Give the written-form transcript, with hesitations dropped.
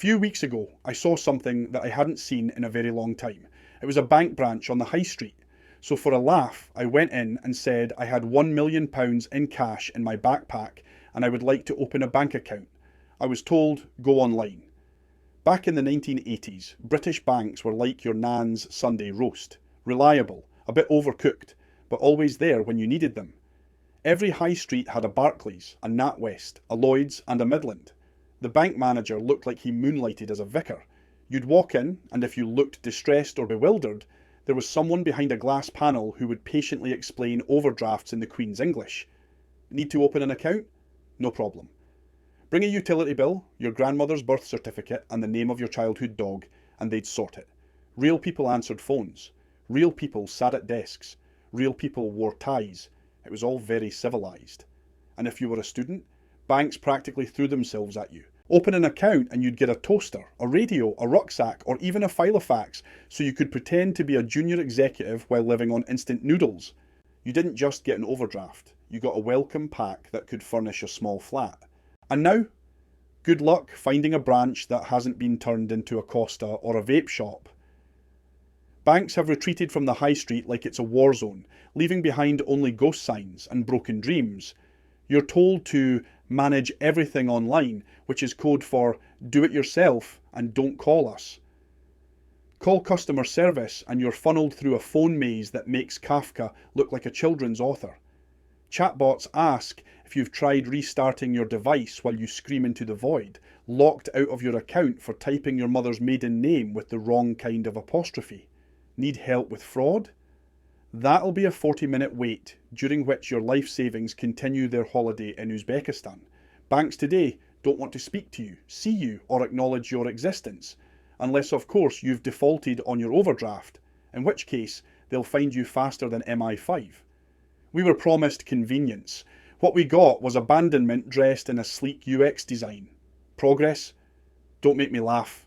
few weeks ago, I saw something that I hadn't seen in a very long time. It was a bank branch on the high street. So for a laugh, I went in and said I had £1 million in cash in my backpack and I would like to open a bank account. I was told, go online. Back in the 1980s, British banks were like your nan's Sunday roast. Reliable, a bit overcooked, but always there when you needed them. Every high street had a Barclays, a NatWest, a Lloyds and a Midland. The bank manager looked like he moonlighted as a vicar. You'd walk in, and if you looked distressed or bewildered, there was someone behind a glass panel who would patiently explain overdrafts in the Queen's English. Need to open an account? No problem. Bring a utility bill, your grandmother's birth certificate and the name of your childhood dog, and they'd sort it. Real people answered phones. Real people sat at desks. Real people wore ties. It was all very civilised. And if you were a student, banks practically threw themselves at you. Open an account and you'd get a toaster, a radio, a rucksack, or even a filofax, so you could pretend to be a junior executive while living on instant noodles. You didn't just get an overdraft, you got a welcome pack that could furnish a small flat. And now, good luck finding a branch that hasn't been turned into a Costa or a vape shop. Banks have retreated from the high street like it's a war zone, leaving behind only ghost signs and broken dreams. You're told to manage everything online, which is code for do it yourself and don't call us. Call customer service and you're funneled through a phone maze that makes Kafka look like a children's author. Chatbots ask if you've tried restarting your device while you scream into the void, locked out of your account for typing your mother's maiden name with the wrong kind of apostrophe. Need help with fraud? That'll be a 40-minute wait, during which your life savings continue their holiday in Uzbekistan. Banks today don't want to speak to you, see you, or acknowledge your existence, unless of course you've defaulted on your overdraft, in which case they'll find you faster than MI5. We were promised convenience. What we got was abandonment dressed in a sleek UX design. Progress? Don't make me laugh.